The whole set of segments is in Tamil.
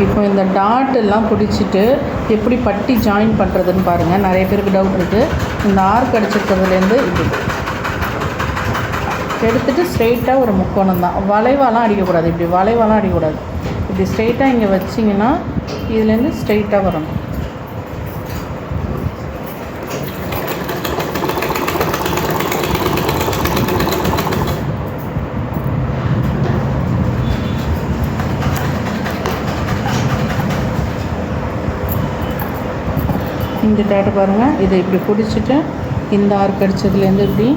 இப்போ இந்த டாட் எல்லாம் பிடிச்சிட்டு எப்படி பட்டி ஜாயின் பண்ணுறதுன்னு பாருங்கள். நிறைய பேருக்கு டவுட் இருக்குது. இந்த ஆர்க் அடிச்சிருக்கிறதுலேருந்து இப்படி எடுத்துகிட்டு ஸ்ட்ரெயிட்டாக ஒரு முக்கோணம் தான், வளைவாலாம் அடிக்கக்கூடாது. இப்படி வளைவாலாம் அடிக்கக்கூடாது. இப்படி ஸ்ட்ரெயிட்டாக இங்கே வச்சிங்கன்னா இதுலேருந்து ஸ்ட்ரெயிட்டாக வரணும். இந்த டாட்டு பாருங்கள். இதை இப்படி பிடிச்சிட்டு இந்த ஆர்க் அடித்ததுலேருந்து இப்படி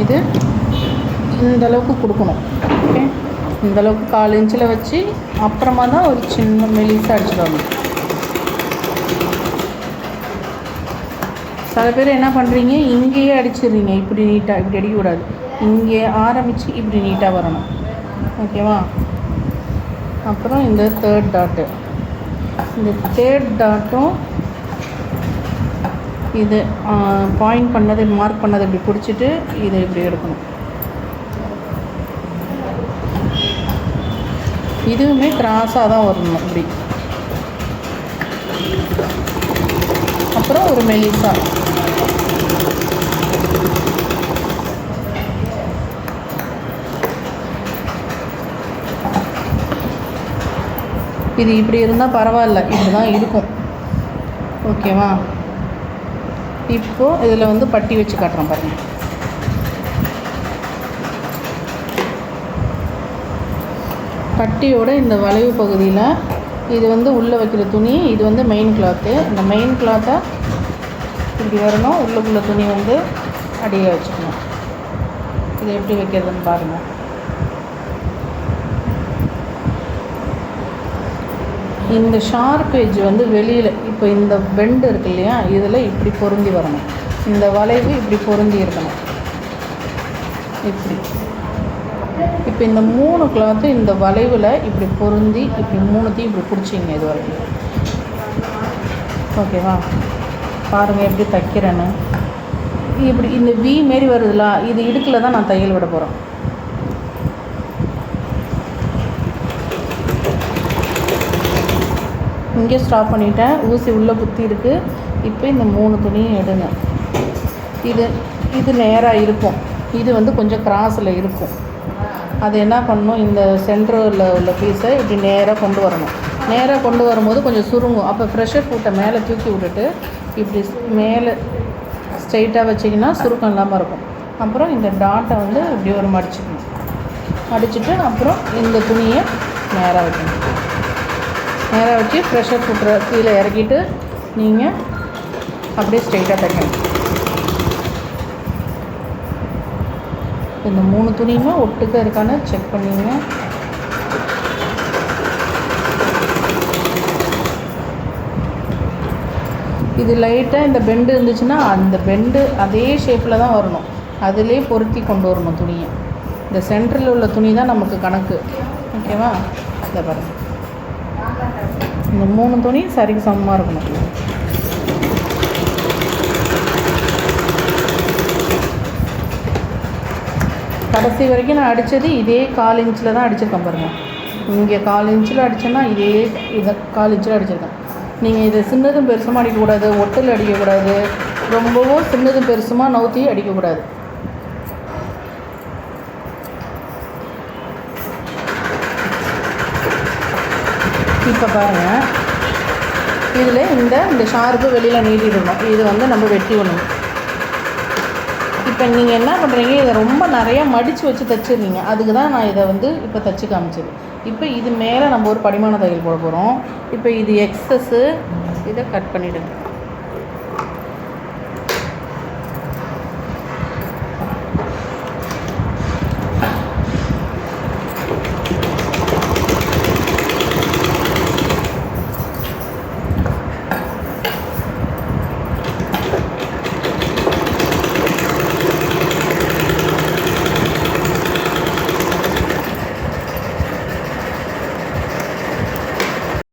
இது இந்தளவுக்கு கொடுக்கணும். ஓகே, இந்தளவுக்கு 4 இன்ச்சில் வச்சு அப்புறமா தான் ஒரு சின்ன மெலிசாக அடிச்சுடுவாங்க. சில பேர் என்ன பண்ணுறீங்க, இங்கேயே அடிச்சிடுறீங்க. இப்படி நீட்டாக இப்படி அடிக்கக்கூடாது. இங்கே ஆரம்பித்து இப்படி நீட்டாக வரணும். ஓகேவா? அப்புறம் இந்த தேர்ட் டாட்டு, இந்த தேர்ட் டாட்டும் இது பாயிண்ட் பண்ணது மார்க் பண்ணது இப்படி பிடிச்சிட்டு இதை இப்படி எடுக்கணும். இதுவுமே கிராஸாக தான் வரணும் இப்படி. அப்புறம் ஒரு மெலிசா இது இப்படி இருந்தால் பரவாயில்ல, இப்படி தான் இருக்கும். ஓகேவா? இப்போது இதில் வந்து பட்டி வச்சு காட்டுறேன் பாருங்கள். பட்டியோட இந்த வளைவு பகுதியில் இது வந்து உள்ளே வைக்கிற துணி, இது வந்து மெயின் கிளாத்து. இந்த மெயின் கிளாத்தை இப்படி வரணும். உள்ளுக்குள்ள துணி வந்து அடியை வச்சுக்கணும். இது எப்படி வைக்கிறதுன்னு பாருங்கள். இந்த ஷார்ப் எட்ஜ் வந்து வெளியில், இப்போ இந்த பெண்டு இருக்கு இல்லையா, இதில் இப்படி பொருந்தி வரணும். இந்த வளைவு இப்படி பொருந்தி இருக்கணும். இப்படி இப்போ இந்த 3 கிளாத்து இந்த வளைவில் இப்படி பொருந்தி இப்படி 3த்தையும் இப்படி பிடிச்சிங்க இது வரைக்கும். ஓகேவா? பாருங்கள் எப்படி தைக்கிறேன்னு. இப்படி இந்த வி மாரி வருதுல, இது இடுக்கில் தான் நான் தையல் விட போகிறேன். இங்கே ஸ்டாப் பண்ணிட்டேன். ஊசி உள்ளே குத்தி இருக்குது. இப்போ இந்த 3 துணியும் எடுங்க. இது நேராக இருக்கும். இது வந்து கொஞ்சம் கிராஸில் இருக்கும். அது என்ன பண்ணணும், இந்த சென்டரில் உள்ள பீஸை இப்படி நேராக கொண்டு வரணும். நேராக கொண்டு வரும்போது கொஞ்சம் சுருங்கும். அப்போ ப்ரெஷர் ஃபுட்டை மேலே தூக்கி விட்டுட்டு இப்படி மேலே ஸ்ட்ரெயிட்டாக வச்சிங்கன்னா சுருக்கம் இல்லாமல் இருக்கும். அப்புறம் இந்த டாட்டை வந்து இப்படி ஒரு மடிச்சுக்கணும். மடிச்சுட்டு அப்புறம் இந்த துணியை நேராக வைக்கணும். நேராக வச்சு ப்ரெஷர் ஃபுட்டரை கீழே இறக்கிட்டு நீங்கள் அப்படியே ஸ்ட்ரெயிட்டாக தைக்கணும். இந்த 3 துணியுமே ஒட்டுக்க இருக்கான்னு செக் பண்ணிங்க. இது லைட்டாக இந்த பெண்டு இருந்துச்சுன்னா அந்த பெண்டு அதே ஷேப்பில் தான் வரணும். அதிலே பொருத்தி கொண்டு வரணும் துணியை. இந்த சென்டரில் உள்ள துணி தான் நமக்கு கணக்கு. ஓகேவா? இதை பாருங்கள். இந்த 3 துணி சரிக்கு சமமாக இருக்கணும். கடைசி வரைக்கும் நான் அடித்தது இதே 4 இன்ச்சில் தான் அடிச்சிருக்கேன் பாருங்கள். இங்கே 4 இன்ச்சில் அடித்தேன்னா இதை 4 இன்ச்சில் அடிச்சிருக்கேன். நீங்கள் இதை சின்னதும் பெருசுமாக அடிக்கக்கூடாது, ஒட்டில் அடிக்கக்கூடாது, ரொம்பவும் சின்னதும் பெருசுமாக நவுத்தி அடிக்கக்கூடாது. இப்போ பாருங்கள், இதில் இந்த ஷார்ப்பு வெளியில் நீட்டிடணும். இது வந்து நம்ம வெட்டி விடணும். இப்போ நீங்கள் என்ன பண்ணுறீங்க, இதை ரொம்ப நிறையா மடித்து வச்சு தைச்சிடுறீங்க. அதுக்கு தான் நான் இதை வந்து இப்போ தைச்சி காமிச்சது. இப்போ இது மேலே நம்ம ஒரு படிமான தையல் போட போகிறோம். இப்போ இது எக்ஸஸ்ஸு, இதை கட் பண்ணிவிடுங்க.